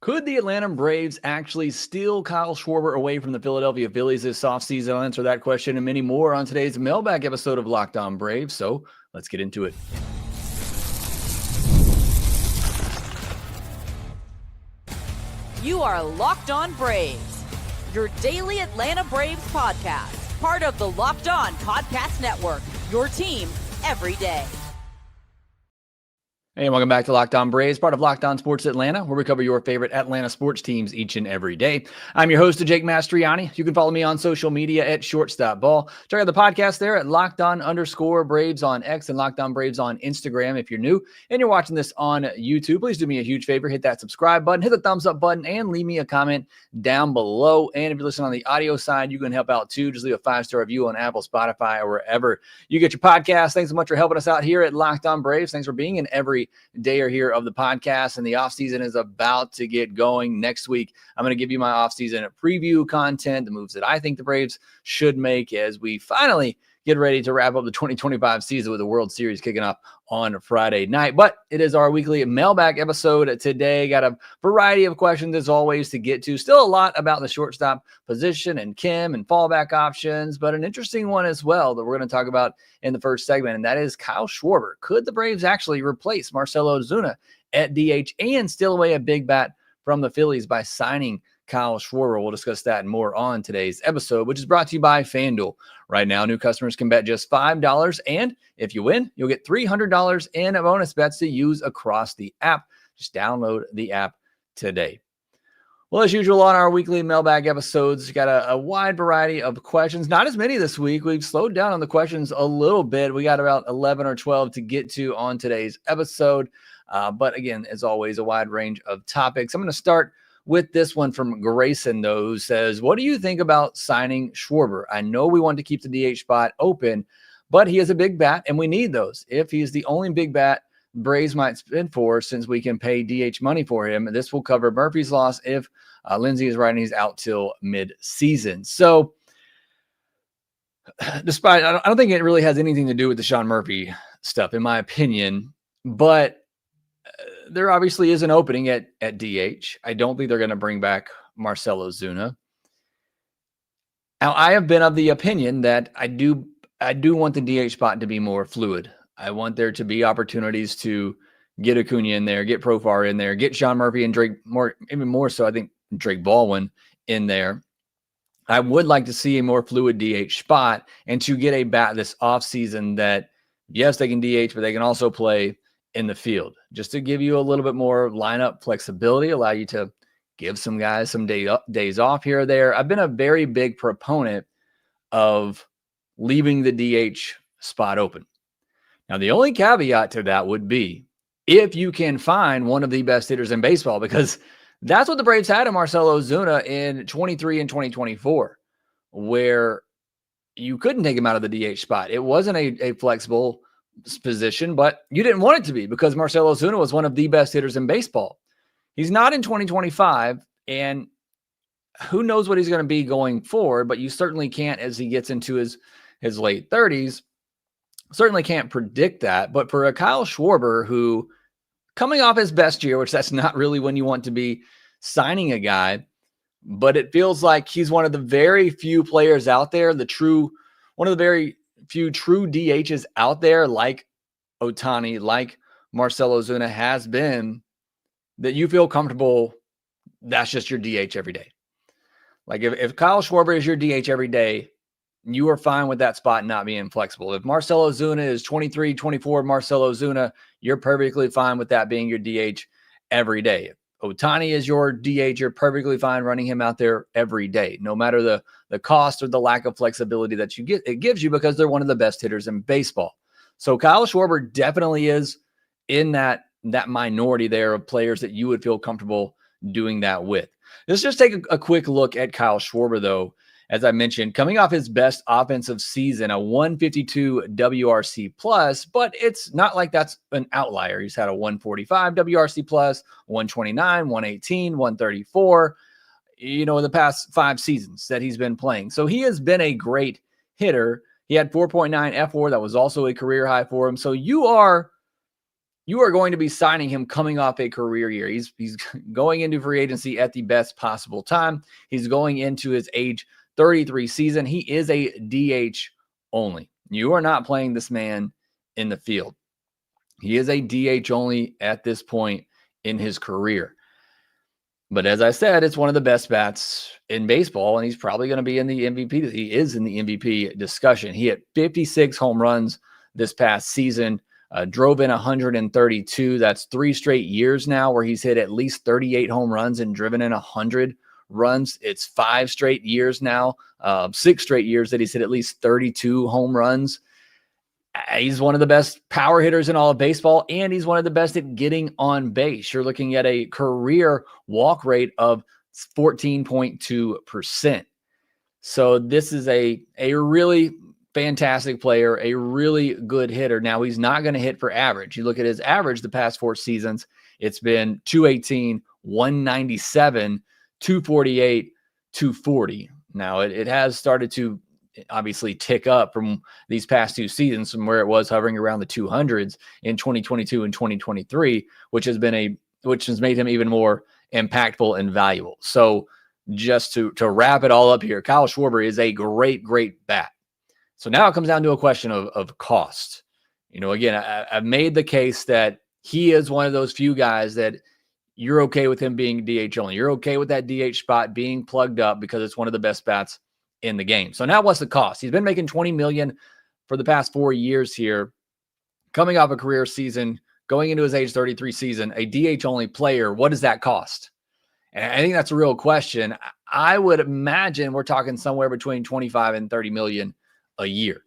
Could the Atlanta Braves actually steal Kyle Schwarber away from the Philadelphia Phillies this offseason? I'll answer that question and many more on today's mailbag episode of Locked On Braves. So let's get into it. You are Locked On Braves, your daily Atlanta Braves podcast, part of the Locked On Podcast Network, your team every day. Hey, welcome back to Locked On Braves, part of Locked On Sports Atlanta, where we cover your favorite Atlanta sports teams each and every day. I'm your host, Jake Mastriani. You can follow me on social media at Shortstop Ball. Check out the podcast there at LockedOn_Braves on X and Locked On Braves on Instagram. If you're new and you're watching this on YouTube, please do me a huge favor. Hit that subscribe button, hit the thumbs up button, and leave me a comment down below. And if you're listening on the audio side, you can help out too. Just leave a 5-star review on Apple, Spotify, or wherever you get your podcast. Thanks so much for helping us out here at Locked On Braves. Thanks for being in every day or here of the podcast, and the offseason is about to get going. Next week, I'm going to give you my offseason preview content, the moves that I think the Braves should make as we finally get ready to wrap up the 2025 season with the World Series kicking off on Friday night. But it is our weekly mailbag episode today. Got a variety of questions as always to get to. Still a lot about the shortstop position and Kim and fallback options, but an interesting one as well that we're going to talk about in the first segment, and that is Kyle Schwarber. Could the Braves actually replace Marcell Ozuna at DH and steal away a big bat from the Phillies by signing Kyle Schwarber? We'll discuss that and more on today's episode, which is brought to you by FanDuel. Right now, new customers can bet just $5, and if you win, you'll get $300 in bonus bets to use across the app. Just download the app today. Well, as usual on our weekly mailbag episodes, we got a wide variety of questions. Not as many this week. We've slowed down on the questions a little bit. We got about 11 or 12 to get to on today's episode. But again, as always, a wide range of topics. I'm going to start with this one from Grayson, though, who says, what do you think about signing Schwarber? I know we want to keep the DH spot open, but he is a big bat, and we need those. If he's the only big bat Braves might spend for, since we can pay DH money for him, this will cover Murphy's loss if Lindsey is right and he's out till mid-season. So despite, I don't think it really has anything to do with the Sean Murphy stuff, in my opinion, but there obviously is an opening at DH. I don't think they're going to bring back Marcell Ozuna. Now, I have been of the opinion that I do want the DH spot to be more fluid. I want there to be opportunities to get Acuna in there, get Profar in there, get Sean Murphy and Drake even more so, I think, Drake Baldwin in there. I would like to see a more fluid DH spot and to get a bat this offseason that, yes, they can DH, but they can also play in the field, just to give you a little bit more lineup flexibility, allow you to give some guys some days off here or there. I've been a very big proponent of leaving the DH spot open. Now, the only caveat to that would be if you can find one of the best hitters in baseball, because that's what the Braves had in Marcell Ozuna in 23 and 2024, where you couldn't take him out of the DH spot. It wasn't a flexible position, but you didn't want it to be because Marcell Ozuna was one of the best hitters in baseball. He's not in 2025, and who knows what he's going to be going forward, but you certainly can't, as he gets into his late 30s, certainly can't predict that. But for a Kyle Schwarber, who coming off his best year, which that's not really when you want to be signing a guy, but it feels like he's one of the very few players out there, one of the very few true DHs out there, like Ohtani, like Marcell Ozuna has been, that you feel comfortable that's just your DH every day. Like if Kyle Schwarber is your DH every day, you are fine with that spot not being flexible. If Marcell Ozuna is 23, 24, Marcell Ozuna, you're perfectly fine with that being your DH every day. If Ohtani is your DH, you're perfectly fine running him out there every day, no matter the cost or the lack of flexibility that it gives you, because they're one of the best hitters in baseball. So Kyle Schwarber definitely is in that minority there of players that you would feel comfortable doing that with. Let's just take a quick look at Kyle Schwarber, though. As I mentioned, coming off his best offensive season, a 152 WRC plus, but it's not like that's an outlier. He's had a 145 WRC plus, 129, 118, 134, in the past 5 seasons that he's been playing. So he has been a great hitter. He had 4.9 F4. That was also a career high for him. So you are you are going to be signing him coming off a career year. He's going into free agency at the best possible time. He's going into his age 33 season. He is a DH only. You are not playing this man in the field. He is a DH only at this point in his career. But as I said, it's one of the best bats in baseball, and he's probably going to be in the MVP. He is in the MVP discussion. He hit 56 home runs this past season, drove in 132. That's 3 straight years now where he's hit at least 38 home runs and driven in 100 runs. It's 5 straight years now, 6 straight years that he's hit at least 32 home runs. He's one of the best power hitters in all of baseball, and he's one of the best at getting on base. You're looking at a career walk rate of 14.2%. So this is a really fantastic player, a really good hitter. Now, he's not going to hit for average. You look at his average the past 4 seasons, it's been 218, 197, 248, 240. Now, it has started to obviously tick up from these past 2 seasons from where it was hovering around the 200s in 2022 and 2023, which has made him even more impactful and valuable. So just to wrap it all up here, Kyle Schwarber is a great bat. So now it comes down to a question of cost. Again, I've made the case that he is one of those few guys that you're okay with him being DH only. You're okay with that DH spot being plugged up because it's one of the best bats in the game. So now what's the cost? He's been making $20 million for the past 4 years here, coming off a career season, going into his age 33 season, a DH only player. What does that cost? And I think that's a real question. I would imagine we're talking somewhere between 25 and 30 million a year.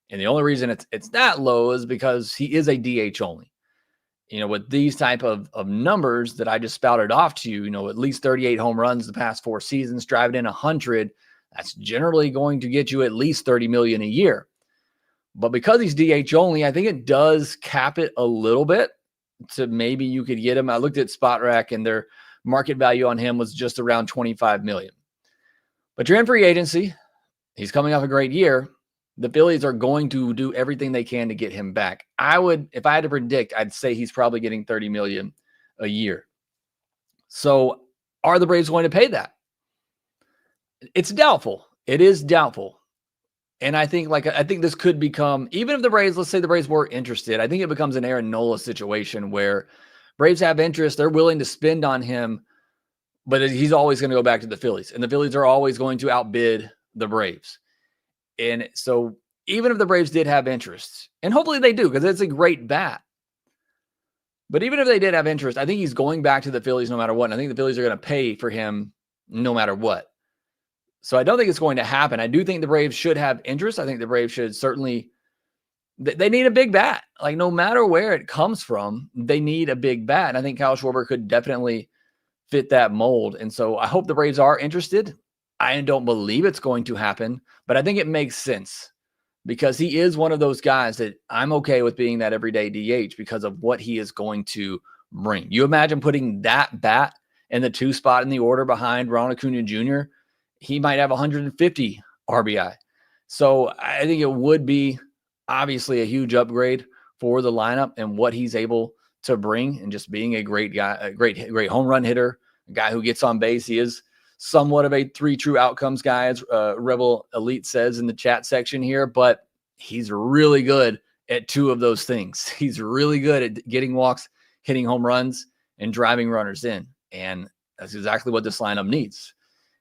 And the only reason it's that low is because he is a DH only. With these type of numbers that I just spouted off to you, at least 38 home runs the past 4 seasons, driving in 100, that's generally going to get you at least 30 million a year. But because he's DH only, I think it does cap it a little bit to maybe you could get him. I looked at SpotRack and their market value on him was just around 25 million. But you're in free agency. He's coming off a great year. The Phillies are going to do everything they can to get him back. If I had to predict, I'd say he's probably getting 30 million a year. So are the Braves going to pay that? It's doubtful. It is doubtful. And I think this could become, even if the Braves, let's say the Braves were interested, I think it becomes an Aaron Nola situation where Braves have interest. They're willing to spend on him, but he's always going to go back to the Phillies. And the Phillies are always going to outbid the Braves. And so even if the Braves did have interest, and hopefully they do, because it's a great bat. But even if they did have interest, I think he's going back to the Phillies no matter what. And I think the Phillies are going to pay for him no matter what. So I don't think it's going to happen. I do think the Braves should have interest. I think the Braves should certainly, they need a big bat. Like no matter where it comes from, they need a big bat. And I think Kyle Schwarber could definitely fit that mold. And so I hope the Braves are interested. I don't believe it's going to happen, but I think it makes sense because he is one of those guys that I'm okay with being that everyday DH because of what he is going to bring. You imagine putting that bat in the 2 spot in the order behind Ronald Acuna Jr., he might have 150 RBI. So I think it would be obviously a huge upgrade for the lineup and what he's able to bring and just being a great guy, a great home run hitter, a guy who gets on base. He is somewhat of a 3 true outcomes guy, as Rebel Elite says in the chat section here, but he's really good at 2 of those things. He's really good at getting walks, hitting home runs, and driving runners in. And that's exactly what this lineup needs.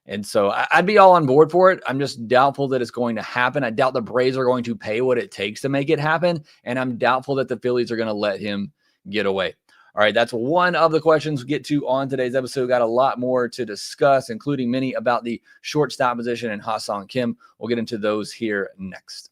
And so I'd be all on board for it. I'm just doubtful that it's going to happen. I doubt the Braves are going to pay what it takes to make it happen. And I'm doubtful that the Phillies are going to let him get away. All right, that's one of the questions we get to on today's episode. Got a lot more to discuss, including many about the shortstop position and Ha-Seong Kim. We'll get into those here next.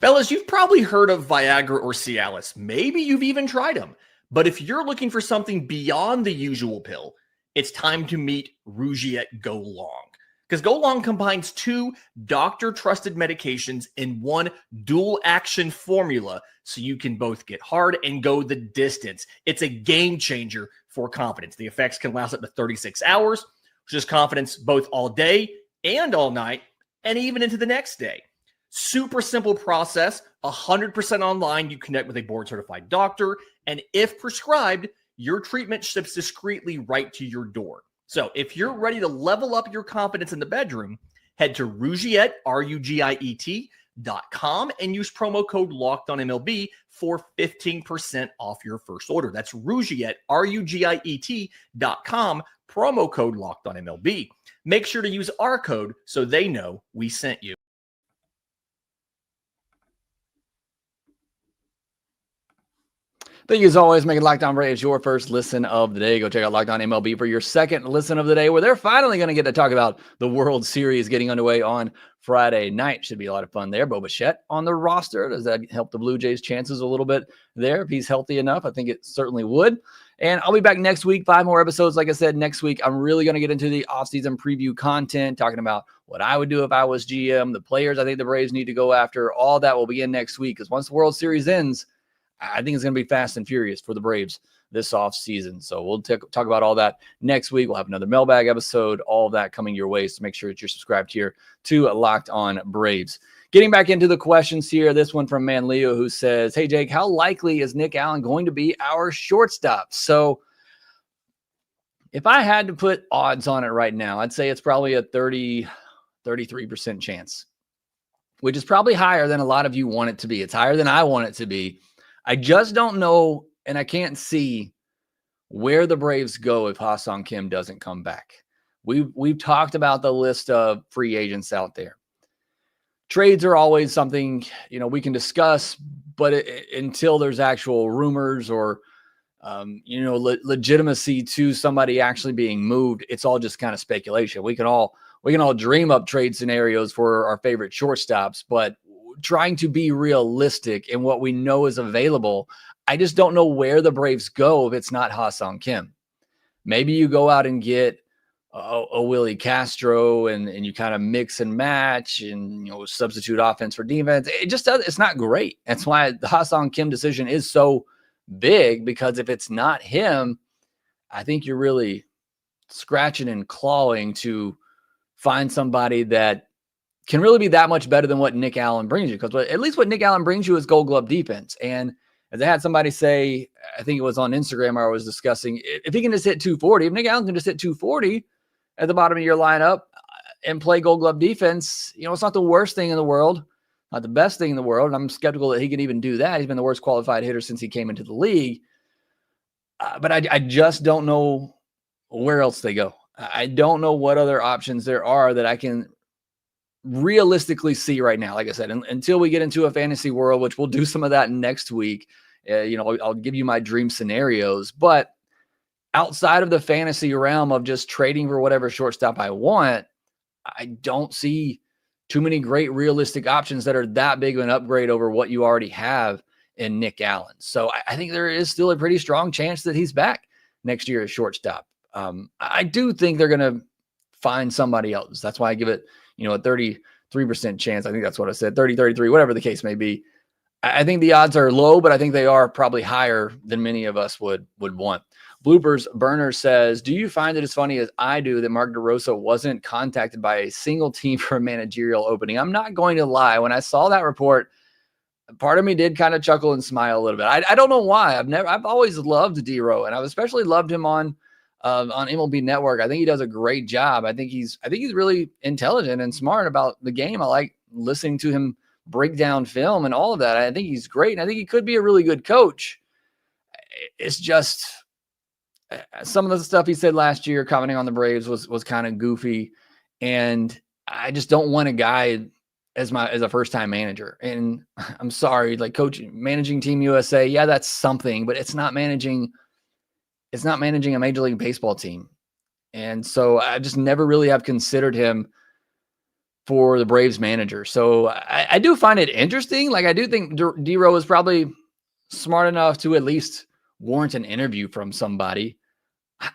Fellas, you've probably heard of Viagra or Cialis. Maybe you've even tried them. But if you're looking for something beyond the usual pill, it's time to meet Rugiet Go Long. Because Go Long combines 2 doctor-trusted medications in one dual-action formula so you can both get hard and go the distance. It's a game changer for confidence. The effects can last up to 36 hours, which is confidence both all day and all night, and even into the next day. Super simple process, 100% online. You connect with a board-certified doctor, and if prescribed, your treatment ships discreetly right to your door. So if you're ready to level up your confidence in the bedroom, head to Rugiet, RUGIET.com, and use promo code LOCKEDONMLB for 15% off your first order. That's Rugiet, RUGIET.com, promo code LOCKEDONMLB. Make sure to use our code so they know we sent you. Thank you as always, making Locked On Braves your first listen of the day. Go check out Locked On MLB for your second listen of the day, where they're finally going to get to talk about the World Series getting underway on Friday night. Should be a lot of fun there. Bo Bichette on the roster. Does that help the Blue Jays' chances a little bit there? If he's healthy enough, I think it certainly would. And I'll be back next week, 5 more episodes. Like I said, next week, I'm really going to get into the offseason preview content, talking about what I would do if I was GM, the players I think the Braves need to go after. All that will begin next week, because once the World Series ends, I think it's going to be fast and furious for the Braves this offseason. So we'll talk about all that next week. We'll have another mailbag episode, all of that coming your way. So make sure that you're subscribed here to Locked On Braves. Getting back into the questions here, this one from Manleo, who says, hey, Jake, how likely is Nick Allen going to be our shortstop? So if I had to put odds on it right now, I'd say it's probably a 33% chance, which is probably higher than a lot of you want it to be. It's higher than I want it to be. I just don't know, and I can't see where the Braves go if Ha-Seong Kim doesn't come back. We've talked about the list of free agents out there. Trades are always something, we can discuss, but until there's actual rumors or, legitimacy to somebody actually being moved, it's all just kind of speculation. We can all dream up trade scenarios for our favorite shortstops, but trying to be realistic in what we know is available, I just don't know where the Braves go if it's not Ha-Seong Kim. Maybe you go out and get a Willie Castro and you kind of mix and match and substitute offense for defense. It's not great. That's why the Ha-Seong Kim decision is so big, because if it's not him, I think you're really scratching and clawing to find somebody that can really be that much better than what Nick Allen brings you. Because at least what Nick Allen brings you is Gold Glove defense. And as I had somebody say, I think it was on Instagram, I was discussing, if he can just hit 240, if Nick Allen can just hit 240 at the bottom of your lineup and play Gold Glove defense, it's not the worst thing in the world, not the best thing in the world. And I'm skeptical that he can even do that. He's been the worst qualified hitter since he came into the league. But I just don't know where else they go. I don't know what other options there are that I can realistically see right now. Like I said, until we get into a fantasy world, which we'll do some of that next week, I'll give you my dream scenarios. But outside of the fantasy realm of just trading for whatever shortstop I want, I don't see too many great realistic options that are that big of an upgrade over what you already have in Nick Allen. So I think there is still a pretty strong chance that he's back next year as shortstop. I do think they're going to find somebody else. That's why I give it, a 33% chance. I think that's what I said, 30, 33, whatever the case may be. I think the odds are low, but I think they are probably higher than many of us would want. Bloopers Burner says, do you find it as funny as I do that Mark DeRosa wasn't contacted by a single team for a managerial opening? I'm not going to lie. When I saw that report, part of me did kind of chuckle and smile a little bit. I don't know why. I've always loved D-Row, and I've especially loved him on MLB Network. I think he does a great job. I think he's really intelligent and smart about the game. I like listening to him break down film and all of that. I think he's great, and I think he could be a really good coach. It's just some of the stuff he said last year commenting on the Braves was kind of goofy, and I just don't want a guy as a first-time manager. And I'm sorry, managing Team USA, yeah, that's something, but it's not managing a Major League Baseball team. And so I just never really have considered him for the Braves manager. So I do find it interesting. I do think D-Row is probably smart enough to at least warrant an interview from somebody.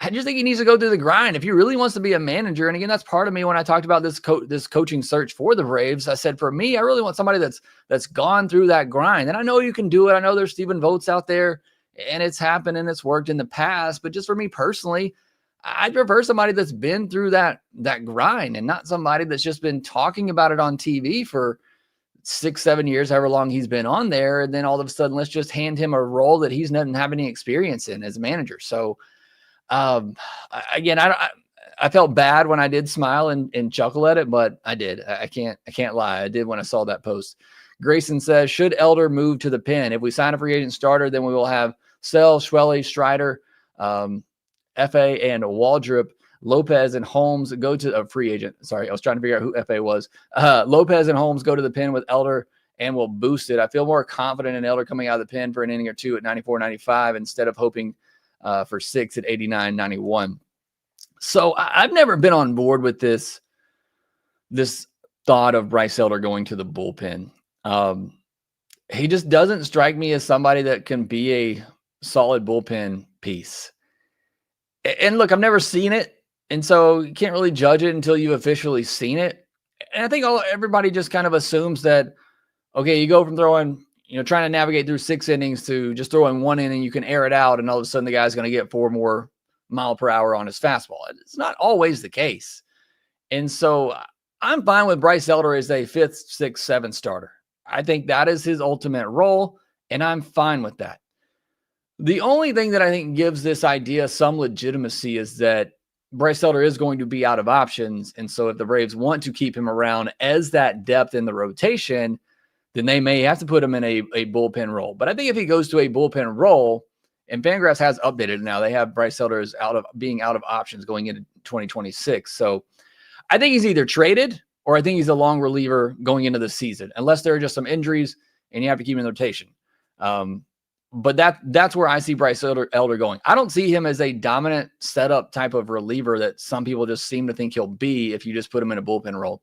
I just think he needs to go through the grind. If he really wants to be a manager, and again, that's part of me when I talked about this coaching search for the Braves. I said, for me, I really want somebody that's gone through that grind. And I know you can do it. I know there's Stephen Votes out there, and it's happened and it's worked in the past. But just for me personally, I'd prefer somebody that's been through that grind and not somebody that's just been talking about it on TV for 6-7 years, however long he's been on there. And then all of a sudden, let's just hand him a role that he's doesn't have any experience in as a manager. So again, I felt bad when I did smile and chuckle at it, but I did. I can't lie. I did when I saw that post. Grayson says, should Elder move to the pen? If we sign a free agent starter, then we will have Sell, Schwelle, Strider, FA, and Waldrop. Lopez and Holmes go to a free agent. Sorry, I was trying to figure out who FA was. Lopez and Holmes go to the pen with Elder and will boost it. I feel more confident in Elder coming out of the pen for an inning or two at 94, 95 instead of hoping for 6 at 89, 91. So I've never been on board with this thought of Bryce Elder going to the bullpen. He just doesn't strike me as somebody that can be a solid bullpen piece. And look, I've never seen it. And so you can't really judge it until you've officially seen it. And I think everybody just kind of assumes that, okay, you go from throwing, trying to navigate through 6 innings to just throwing 1 inning, you can air it out, and all of a sudden the guy's going to get 4 more mile per hour on his fastball. It's not always the case. And so I'm fine with Bryce Elder as a 5th, 6th, 7th starter. I think that is his ultimate role, and I'm fine with that. The only thing that I think gives this idea some legitimacy is that Bryce Elder is going to be out of options. And so if the Braves want to keep him around as that depth in the rotation, then they may have to put him in a bullpen role. But I think if he goes to a bullpen role, and Fangraphs has updated it now, they have Bryce Elder as being out of options going into 2026. So I think he's either traded or I think he's a long reliever going into the season, unless there are just some injuries and you have to keep him in the rotation. But that's where I see Bryce Elder going. I don't see him as a dominant setup type of reliever that some people just seem to think he'll be if you just put him in a bullpen role.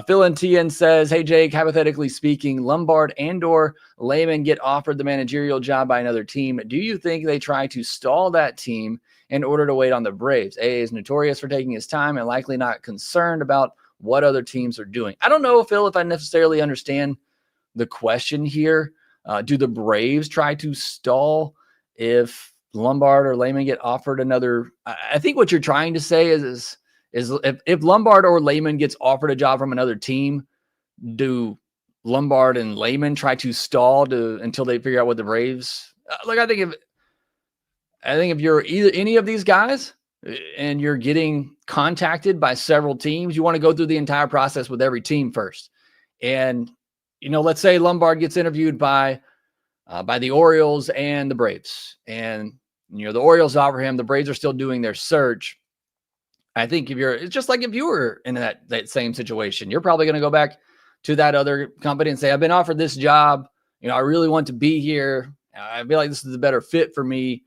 Phil and TN says, hey, Jake, hypothetically speaking, Lombard and or Lehman get offered the managerial job by another team. Do you think they try to stall that team in order to wait on the Braves? AA is notorious for taking his time and likely not concerned about what other teams are doing. I don't know, Phil, if I necessarily understand the question here. Do the Braves try to stall if Lombard or Lehman get offered another? I think what you're trying to say is if Lombard or Lehman gets offered a job from another team, do Lombard and Lehman try to stall until they figure out what the Braves? I think if you're either any of these guys and you're getting contacted by several teams, you want to go through the entire process with every team first. And let's say Lombard gets interviewed by the Orioles and the Braves, and the Orioles offer him. The Braves are still doing their search. I think it's just like if you were in that same situation, you're probably going to go back to that other company and say, I've been offered this job. I really want to be here. I feel like this is a better fit for me.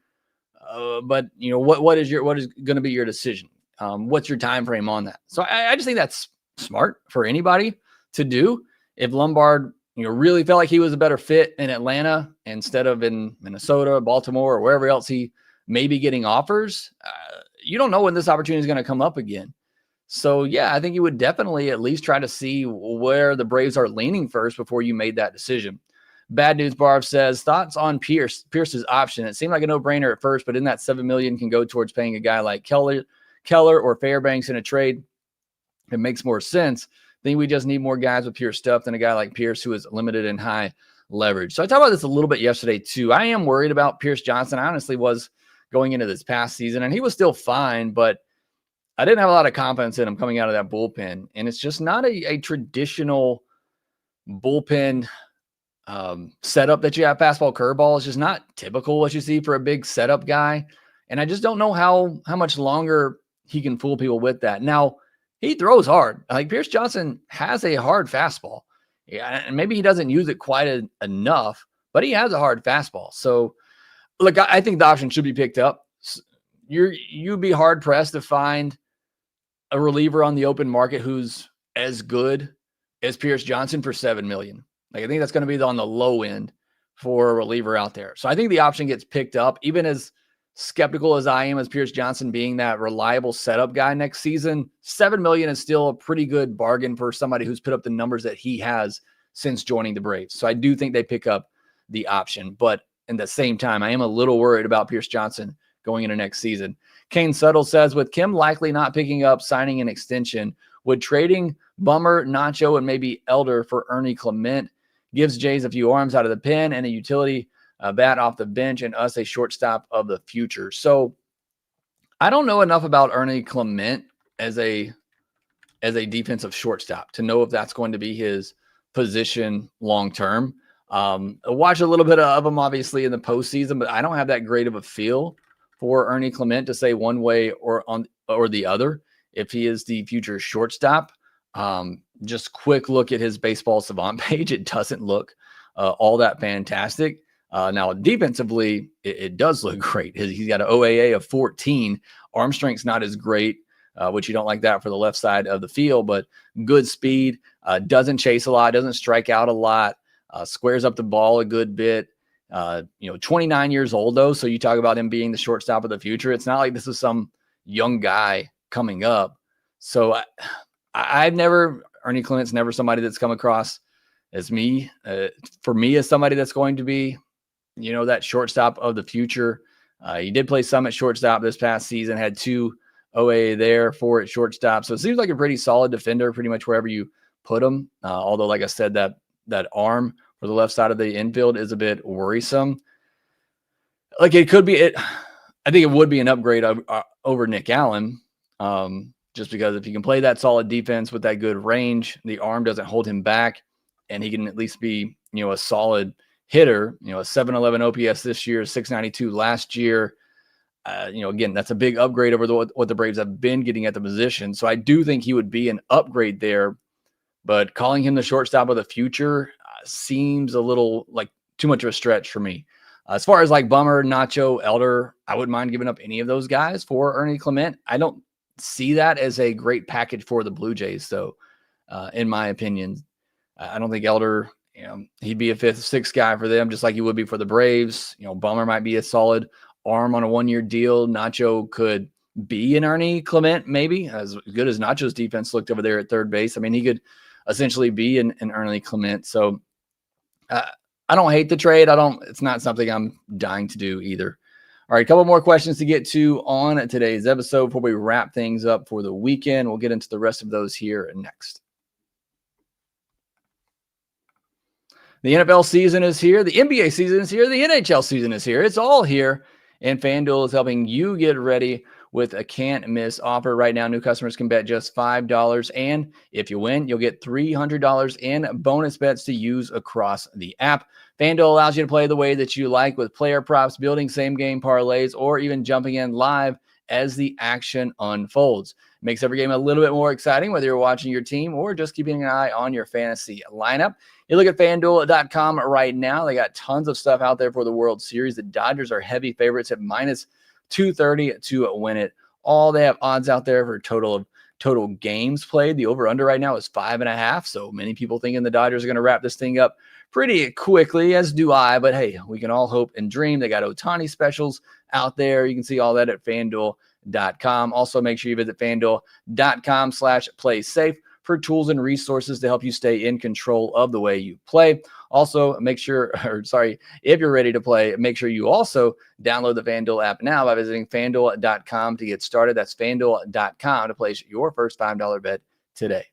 But what is going to be your decision? What's your time frame on that? So I just think that's smart for anybody to do. If Lombard, really felt like he was a better fit in Atlanta instead of in Minnesota, Baltimore, or wherever else he may be getting offers, you don't know when this opportunity is going to come up again. So, yeah, I think you would definitely at least try to see where the Braves are leaning first before you made that decision. Bad News Barb says, thoughts on Pierce's option? It seemed like a no-brainer at first, but in that $7 million can go towards paying a guy like Keller or Fairbanks in a trade. It makes more sense. I think we just need more guys with Pierce stuff than a guy like Pierce who is limited and high leverage. So I talked about this a little bit yesterday too. I am worried about Pierce Johnson. I honestly was going into this past season, and he was still fine, but I didn't have a lot of confidence in him coming out of that bullpen. And it's just not a traditional bullpen setup that you have fastball curveball. It's just not typical what you see for a big setup guy. And I just don't know how much longer he can fool people with that. Now, he throws hard. Like Pierce Johnson has a hard fastball. Yeah, and maybe he doesn't use it quite enough, but he has a hard fastball. So, look, I think the option should be picked up. You'd be hard pressed to find a reliever on the open market who's as good as Pierce Johnson for $7 million. Like, I think that's going to be on the low end for a reliever out there. So I think the option gets picked up, even as skeptical as I am as Pierce Johnson being that reliable setup guy next season. $7 million is still a pretty good bargain for somebody who's put up the numbers that he has since joining the Braves. So I do think they pick up the option, but at the same time, I am a little worried about Pierce Johnson going into next season. Kane Suttle says, with Kim likely not picking up signing an extension, Would trading Bummer, Nacho, and maybe Elder for Ernie Clement gives Jays a few arms out of the pen and a utility bat off the bench and us a shortstop of the future? So I don't know enough about Ernie Clement as a defensive shortstop to know if that's going to be his position long term. I watch a little bit of him obviously in the postseason, but I don't have that great of a feel for Ernie Clement to say one way or the other if he is the future shortstop. Just quick look at his baseball savant page. It doesn't look all that fantastic. Now defensively, it does look great. He's got an OAA of 14. Arm strength's not as great, which you don't like that for the left side of the field, but good speed, doesn't chase a lot, doesn't strike out a lot, squares up the ball a good bit. 29 years old though. So you talk about him being the shortstop of the future. It's not like this is some young guy coming up. So Ernie Clement's never somebody that's come across as me. For me, as somebody that's going to be, that shortstop of the future. He did play some at shortstop this past season, had 2 OA there, 4 at shortstop. So it seems like a pretty solid defender, pretty much wherever you put him. Although, like I said, that arm for the left side of the infield is a bit worrisome. Like it could be it. I think it would be an upgrade over Nick Allen, just because if you can play that solid defense with that good range, the arm doesn't hold him back, and he can at least be a solid hitter. A 711 OPS this year, 692 last year. Again, that's a big upgrade over what the Braves have been getting at the position. So I do think he would be an upgrade there, but calling him the shortstop of the future seems a little like too much of a stretch for me. As far as like Bummer, Nacho, Elder, I wouldn't mind giving up any of those guys for Ernie Clement. I don't see that as a great package for the Blue Jays, though, in my opinion. I don't think Elder, he'd be a 5th, 6th guy for them, just like he would be for the Braves. Bummer might be a solid arm on a 1-year deal. Nacho could be an Ernie Clement, maybe, as good as Nacho's defense looked over there at third base. I mean, he could essentially be an Ernie Clement. So I don't hate the trade. It's not something I'm dying to do either. All right, a couple more questions to get to on today's episode before we wrap things up for the weekend. We'll get into the rest of those here next. The NFL season is here. The NBA season is here. The NHL season is here. It's all here. And FanDuel is helping you get ready with a can't-miss offer. Right now, new customers can bet just $5. And if you win, you'll get $300 in bonus bets to use across the app. FanDuel allows you to play the way that you like with player props, building same-game parlays, or even jumping in live as the action unfolds. It makes every game a little bit more exciting, whether you're watching your team or just keeping an eye on your fantasy lineup. You look at FanDuel.com right now. They got tons of stuff out there for the World Series. The Dodgers are heavy favorites at minus 230 to win it. They have odds out there for total games played. The over-under right now is 5.5. So many people thinking the Dodgers are going to wrap this thing up pretty quickly, as do I. But hey, we can all hope and dream. They got Ohtani specials out there. You can see all that at FanDuel.com. Also, make sure you visit FanDuel.com/playsafe for tools and resources to help you stay in control of the way you play. Also, if you're ready to play, make sure you also download the FanDuel app now by visiting FanDuel.com to get started. That's FanDuel.com to place your first $5 bet today.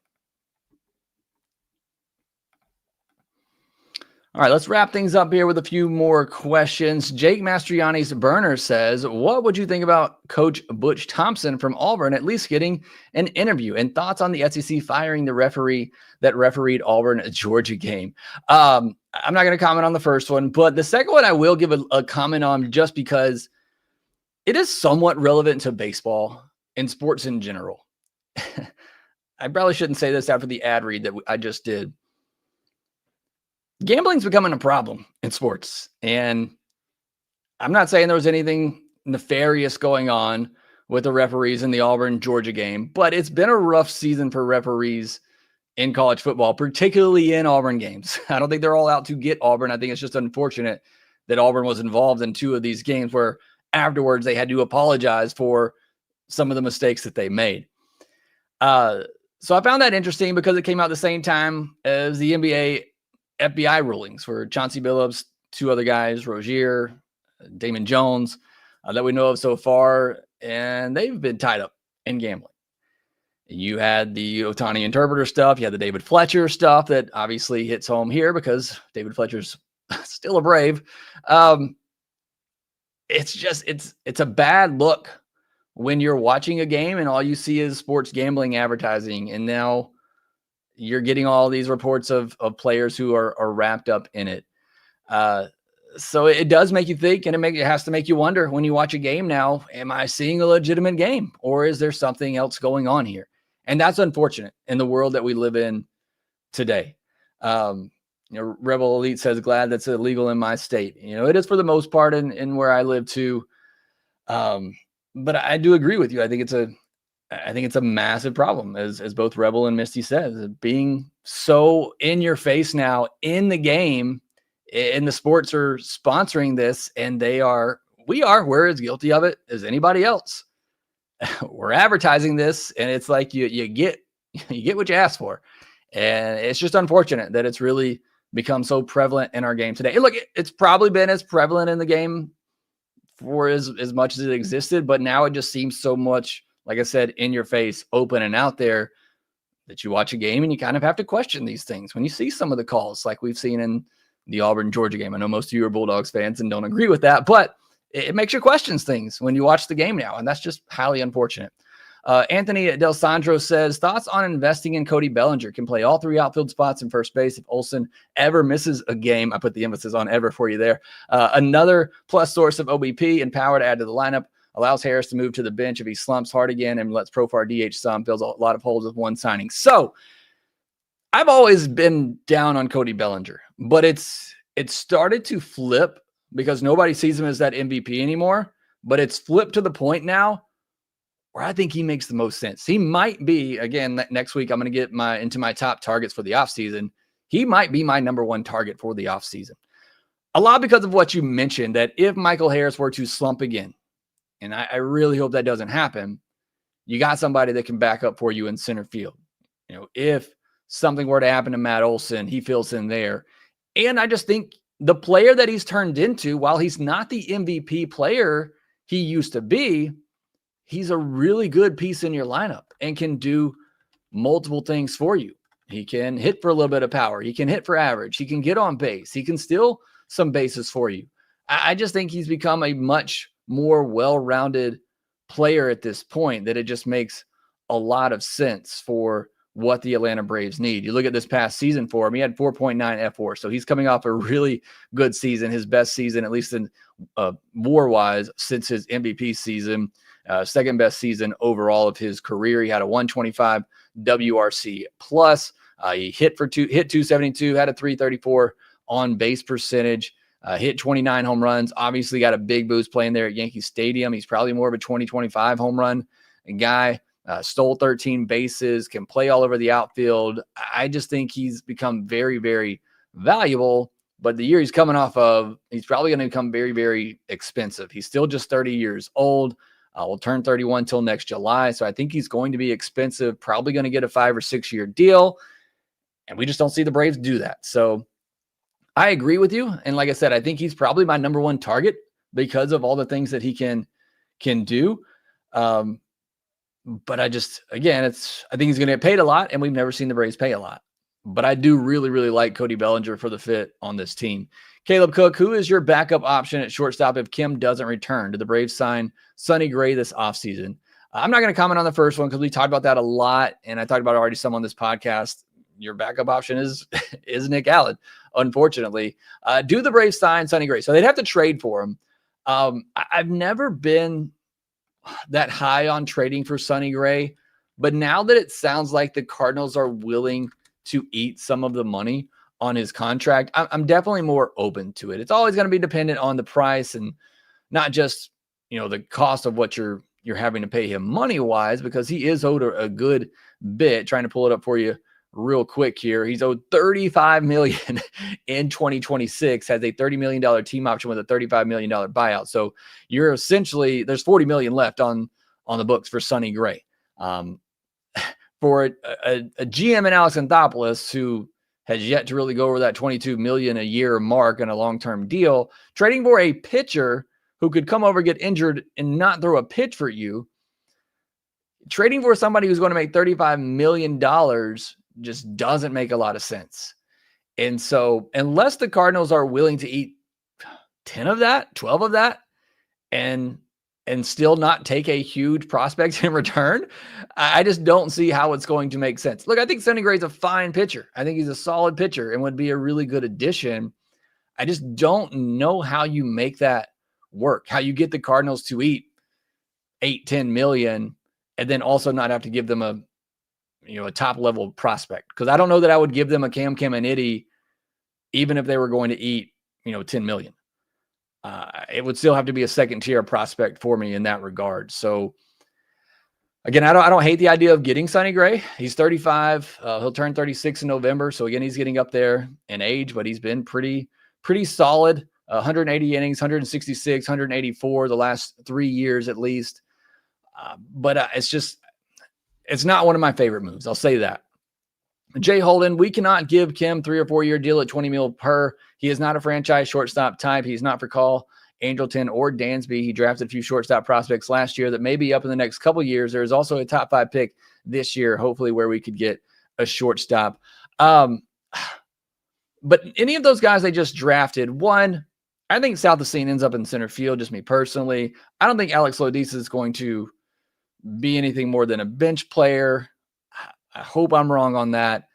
All right, let's wrap things up here with a few more questions. Jake Mastriani's burner says, what would you think about Coach Butch Thompson from Auburn at least getting an interview, and thoughts on the SEC firing the referee that refereed Auburn-Georgia game? I'm not going to comment on the first one, but the second one I will give a comment on, just because it is somewhat relevant to baseball and sports in general. I probably shouldn't say this after the ad read that I just did. Gambling's becoming a problem in sports, and I'm not saying there was anything nefarious going on with the referees in the Auburn-Georgia game, but it's been a rough season for referees in college football, particularly in Auburn games. I don't think they're all out to get Auburn. I think it's just unfortunate that Auburn was involved in 2 of these games where afterwards they had to apologize for some of the mistakes that they made. So I found that interesting because it came out the same time as the NBA FBI rulings for Chauncey Billups, 2 other guys, Rozier, Damon Jones, that we know of so far, and they've been tied up in gambling. You had the Ohtani interpreter stuff. You had the David Fletcher stuff that obviously hits home here because David Fletcher's still a Brave. It's a bad look when you're watching a game and all you see is sports gambling advertising. And now you're getting all these reports of players who are wrapped up in it. So it does make you think, and it has to make you wonder when you watch a game now, am I seeing a legitimate game or is there something else going on here? And that's unfortunate in the world that we live in today. Rebel Elite says, glad that's illegal in my state. It is for the most part in where I live too. But I do agree with you. I think it's a massive problem, as both Rebel and Misty says, being so in your face now in the game, and the sports are sponsoring this, and we're as guilty of it as anybody else. We're advertising this, and it's like you get what you ask for. And it's just unfortunate that it's really become so prevalent in our game today. And look, it's probably been as prevalent in the game for as much as it existed, but now it just seems so much, like I said, in your face, open and out there, that you watch a game and you kind of have to question these things when you see some of the calls like we've seen in the Auburn-Georgia game. I know most of you are Bulldogs fans and don't agree with that, but it makes you question things when you watch the game now, and that's just highly unfortunate. Anthony Del Sandro says, thoughts on investing in Cody Bellinger? Can play all three outfield spots in first base if Olsen ever misses a game. I put the emphasis on ever for you there. Another plus source of OBP and power to add to the lineup. Allows Harris to move to the bench if he slumps hard again and lets Profar DH some. Fills a lot of holes with one signing. So I've always been down on Cody Bellinger, but it started to flip because nobody sees him as that MVP anymore. But it's flipped to the point now where I think he makes the most sense. He might be, again, next week I'm going to get into my top targets for the offseason. He might be my number one target for the offseason. A lot because of what you mentioned, that if Michael Harris were to slump again, and I really hope that doesn't happen, you got somebody that can back up for you in center field. If something were to happen to Matt Olson, he fills in there. And I just think the player that he's turned into, while he's not the MVP player he used to be, he's a really good piece in your lineup and can do multiple things for you. He can hit for a little bit of power. He can hit for average. He can get on base. He can steal some bases for you. I just think he's become a much more well-rounded player at this point, that it just makes a lot of sense for what the Atlanta Braves need. You look at this past season for him, he had 4.9 F4. So he's coming off a really good season, his best season, at least in WAR-wise, since his MVP season. Second best season overall of his career. He had a 125 WRC plus. He hit 272, had a 334 on base percentage, hit 29 home runs. Obviously got a big boost playing there at Yankee Stadium. He's probably more of a 20-25 home run guy. Stole 13 bases, can play all over the outfield. I just think he's become very, very valuable. But the year he's coming off of, he's probably going to become very, very expensive. He's still just 30 years old. Will turn 31 till next July. So I think he's going to be expensive, probably going to get a 5 or 6 year deal. And we just don't see the Braves do that. So I agree with you. And like I said, I think he's probably my number one target because of all the things that he can do. But I think he's going to get paid a lot, and we've never seen the Braves pay a lot. But I do really, really like Cody Bellinger for the fit on this team. Caleb Cook, who is your backup option at shortstop if Kim doesn't return? Did the Braves sign Sonny Gray this offseason? I'm not going to comment on the first one because we talked about that a lot, and I talked about it already some on this podcast. Your backup option is Nick Allen, unfortunately. Do the Braves sign Sonny Gray? So they'd have to trade for him. I've never been that high on trading for Sonny Gray, but now that it sounds like the Cardinals are willing to eat some of the money on his contract, I'm definitely more open to it. It's always going to be dependent on the price and not just, the cost of what you're having to pay him money wise, because he is owed a good bit. Trying to pull it up for you real quick here. He's owed $35 million in 2026, has a $30 million team option with a $35 million buyout. So you're essentially, there's $40 million left on the books for Sonny Gray. For a GM in Alex Anthopoulos, who has yet to really go over that $22 million a year mark in a long-term deal, trading for a pitcher who could come over, get injured, and not throw a pitch for you, Trading for somebody who's going to make $35 million just doesn't make a lot of sense. And so unless the Cardinals are willing to eat 10 of that, 12 of that, and still not take a huge prospect in return, I just don't see how it's going to make sense. Look, I think Sonny Gray's a fine pitcher. I think he's a solid pitcher and would be a really good addition. I just don't know how you make that work, how you get the Cardinals to eat 8-10 million and then also not have to give them a top level prospect. Because I don't know that I would give them a Cam Caminiti even if they were going to eat 10 million. It would still have to be a second tier prospect for me in that regard. So again, I don't hate the idea of getting Sonny Gray. He's 35. He'll turn 36 in November. So again, he's getting up there in age, but he's been pretty solid. 180 innings, 166, 184 the last 3 years at least. But it's not one of my favorite moves. I'll say that. Jay Holden, we cannot give Kim 3 or 4 year deal at $20 million per. He is not a franchise shortstop type. He's not for Call, Angelton, or Dansby. He drafted a few shortstop prospects last year that may be up in the next couple of years. There is also a top 5 pick this year, hopefully where we could get a shortstop. But any of those guys they just drafted, one, I think South Osteen ends up in center field, just me personally. I don't think Alex Lodisa is going to be anything more than a bench player. I hope I'm wrong on that.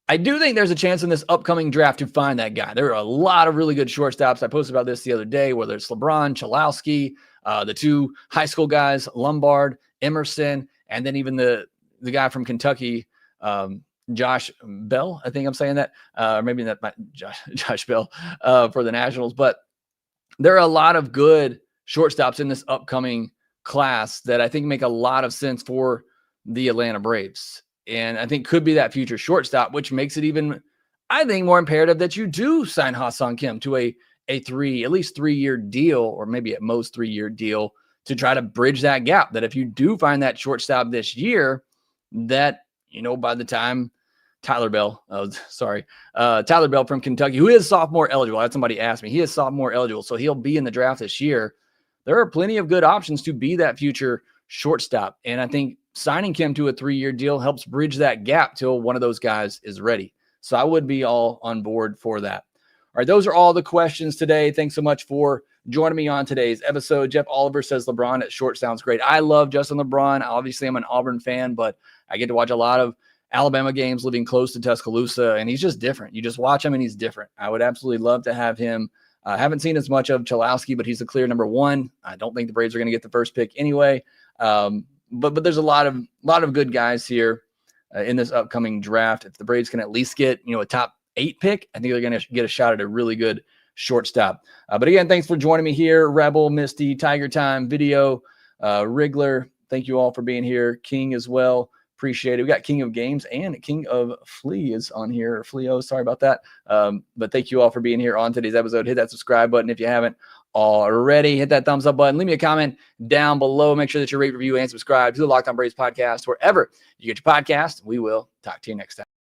I do think there's a chance in this upcoming draft to find that guy. There are a lot of really good shortstops. I posted about this the other day, whether it's LeBron, Chalowski, the 2 high school guys, Lombard, Emerson, and then even the guy from Kentucky, Josh Bell. I think I'm saying that, or maybe that might Josh Bell for the Nationals. But there are a lot of good shortstops in this upcoming class that I think make a lot of sense for the Atlanta Braves. And I think could be that future shortstop, which makes it even, I think, more imperative that you do sign Ha-Seong Kim to at least 3 year deal, or maybe at most 3 year deal to try to bridge that gap. That if you do find that shortstop this year, that, by the time Tyler Bell from Kentucky, who is sophomore eligible. I had somebody ask me, he is sophomore eligible. So he'll be in the draft this year. There are plenty of good options to be that future shortstop. And I think signing Kim to a 3 year deal helps bridge that gap till one of those guys is ready. So I would be all on board for that. All right, those are all the questions today. Thanks so much for joining me on today's episode. Jeff Oliver says LeBron at short sounds great. I love Justin LeBron. Obviously, I'm an Auburn fan, but I get to watch a lot of Alabama games living close to Tuscaloosa, and he's just different. You just watch him, and he's different. I would absolutely love to have him. I haven't seen as much of Chalowski, but he's the clear number 1. I don't think the Braves are going to get the first pick anyway. But there's a lot of good guys here in this upcoming draft. If the Braves can at least get a top 8 pick, I think they're going to get a shot at a really good shortstop. But again, thanks for joining me here, Rebel, Misty, Tiger Time, Video, Wriggler. Thank you all for being here. King as well. Appreciate it. We got King of Games and King of Flea is on here. Fleo, sorry about that. But thank you all for being here on today's episode. Hit that subscribe button if you haven't already. Hit that thumbs up button. Leave me a comment down below. Make sure that you rate, review, and subscribe to the Locked On Braves podcast wherever you get your podcast. We will talk to you next time.